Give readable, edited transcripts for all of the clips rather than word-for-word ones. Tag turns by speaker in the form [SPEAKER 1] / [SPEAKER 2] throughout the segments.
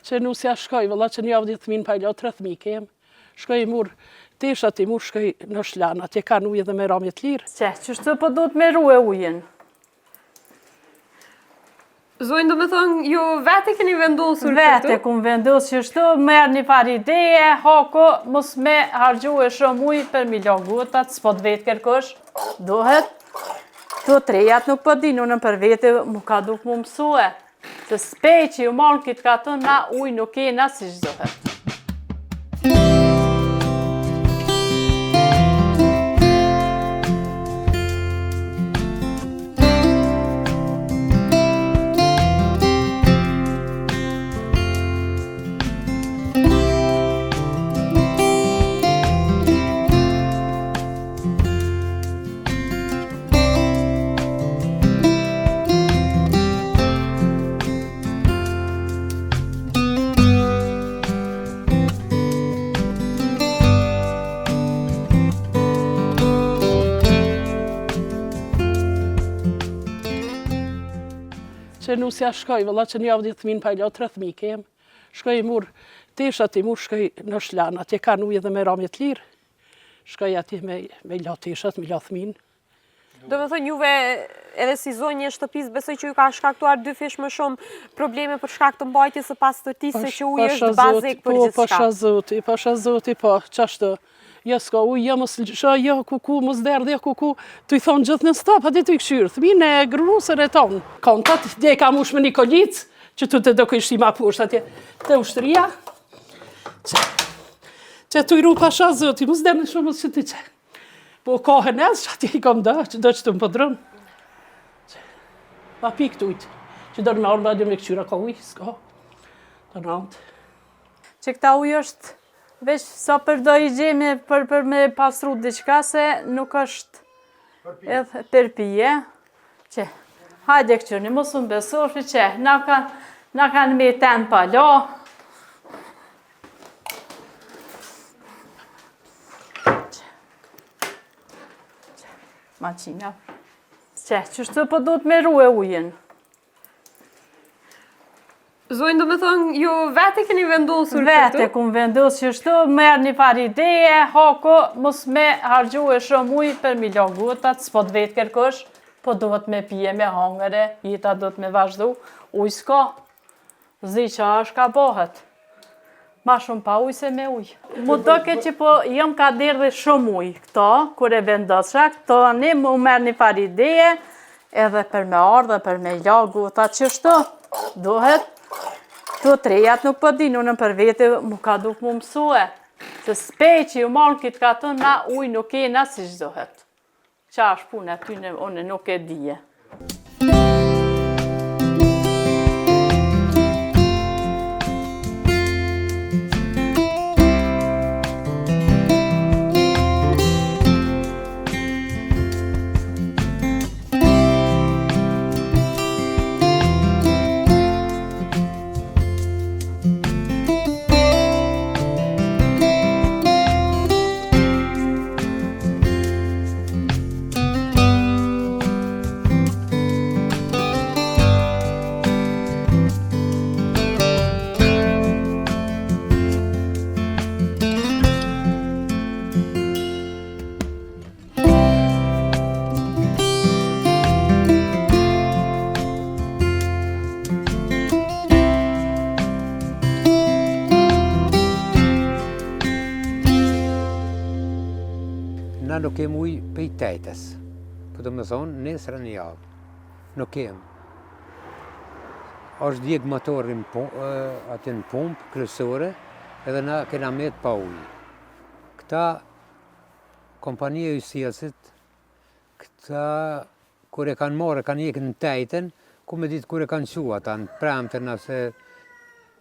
[SPEAKER 1] Që nusja shkoj, vëlla që një avë 10.000 pa ilo 30.000 kem. Shkoj i mur, teshat i mur shkoj në shlan, atje kanë ujë dhe me ramje të lirë.
[SPEAKER 2] Qështu po do të me ruë ujën?
[SPEAKER 3] Zonjë, do me thonë, ju vete keni vendosur këtu?
[SPEAKER 2] Vete ku më vendosur qështu, merë një par ideje, hako, mos me hargju e shumë ujë për milion gotat, s'po të vetë kërkosh. Dohet, të trejat nuk po dinu në për vete, mu ka duk mu mësue. Se spej që ju marën kitë ka të na ujë nuk e na si shdohet.
[SPEAKER 1] Që nusja shkoj, vëlla që një avë 10.000 pa ilo 30.000 kem. Shkoj i mur, teshat i mur shkoj në shlan, atje kanë ujë dhe me ramje të lirë. Shkoj atje me ilo teshat, me ilo thmin.
[SPEAKER 3] Do me thonë, juve edhe si zonjë e shtëpis, besoj që ju ka shkaktuar dy fish më shumë probleme për shkak të mbajtjes së pastërtisë, se që ujë është bazik për gjithë shka.
[SPEAKER 1] Pasha zoti, po, qashtë. Jo s'ka ujë, jo mos lësha, jo kuku, mos derdhe, jo kuku. Tu i thonë gjithë në stop, ati tu i këshyrë. Thmine e grunusër e tonë. Kontat, dje ka mush me një kolicë, që tu të do kështi ma pusht atje. Të ushtëria, që tu i ru pasha zoti, mos derdhe shumë mos që ti që. Po kohën e që ati i kom do që të më pëdrënë. Pa pik tujtë, që do në marrë badjo me këshyra ka ujë, s'ka. Të nantë.
[SPEAKER 2] Që këta ujë është veç sa për do i gjemi për me pasru diqka se nuk është edhe përpije. Që, hajde këqyni, mos unë besoshi që, na kanë me ten palo. Ma qinja. Që, qështu po do të me ruë ujën?
[SPEAKER 3] Zonjë, do me thonë, ju vete keni vendosur këtu?
[SPEAKER 2] Vete ku më vendosur qështu, merë një par ideje, hako, mos me hargju e shumë ujë për milion gotat, s'po të vetë kërkosh, po duhet me pije me hangëre, jeta do të me vazhdu, ujë s'ka, zi që është ka bohet, ma shumë pa ujë se me ujë. Mu doke që po jam ka derdhe shumë ujë, këto, kur e vendosra, këto një mu merë një par ideje, edhe për me ardhe, për me la gotat qështu, duhet, të trejat nuk po dinu në për vete, mu ka duk mu mësue. Se spej që ju marën kitë ka të na ujë nuk e na si shdohet. Qa është punë aty në unë nuk e dije.
[SPEAKER 4] Na nuk kem ujë pej tejtës, po të më thonë, nesër në javë. Nuk kem. është djeg motorin aty në pumpë kryesore, edhe na kena met pa ujë. Këta kompania e ujësiesit, këta kur e kanë marrë, kanë jekë në tejten, ku me ditë kur e kanë qua ata në premten, ose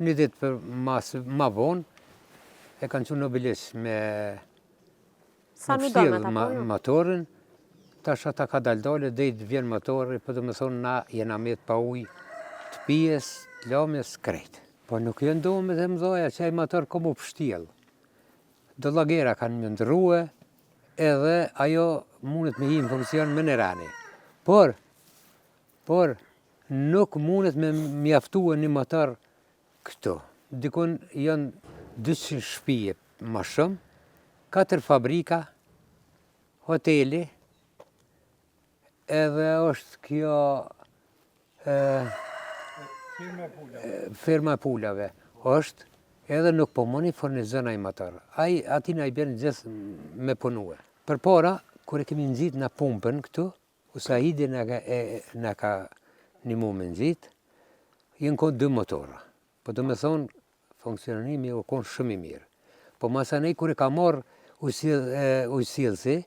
[SPEAKER 4] një ditë për ma vonë, e kanë që nobilis me fështjellë motorin, tash ata ka daldale, dhejtë vjen motori, për të më thonë na jena met pa ujë, të pijes, të lamjes, krejt. Po nuk jenë do me dhe mdoja që ai motor ka mu fështjellë. Do lagera kanë më ndruhe, edhe ajo mundet me hi në funksion më në rani. Por nuk mundet me mjaftue një motor këtu. dikun janë 200 shtëpie më shumë, 4 fabrika, hoteli, edhe është kjo firma e pulave. Është, edhe nuk po moni fornizon ai motor. Ai atina i bën gjithë me punue. Përpara, kur e kemi nxit në pumpën këtu, Usaidi na ka nimu me nxit, jenë konë 2 motora. Po do me thonë, funksionimi o konë shumë i mirë. Po masanej, kur e ka marrë ujësillësi,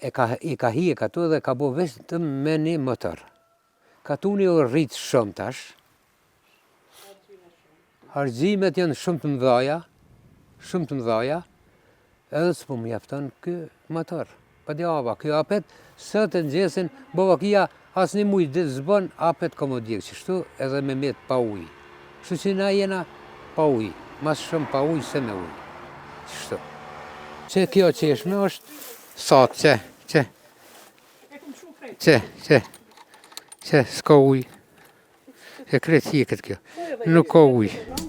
[SPEAKER 4] i ka hije këtu dhe ka bo vetëm me një motor. Katuni o rritë shumë tash. Hargjimet janë shumë të mëdhaja, edhe s'po më jafton kë motor. Pa di ava, kjo apet, sot e nxesin, bova kia as një mujtë ditë zbën, apet komodikë, qështu edhe me metë pa ujë. Kështu që na jena pa ujë, mas shumë pa ujë se me ujë. Qështu. Që kjo qeshme është satë, që s'ka ujë. E kretë hi këtë kjo, nuk ka ujë.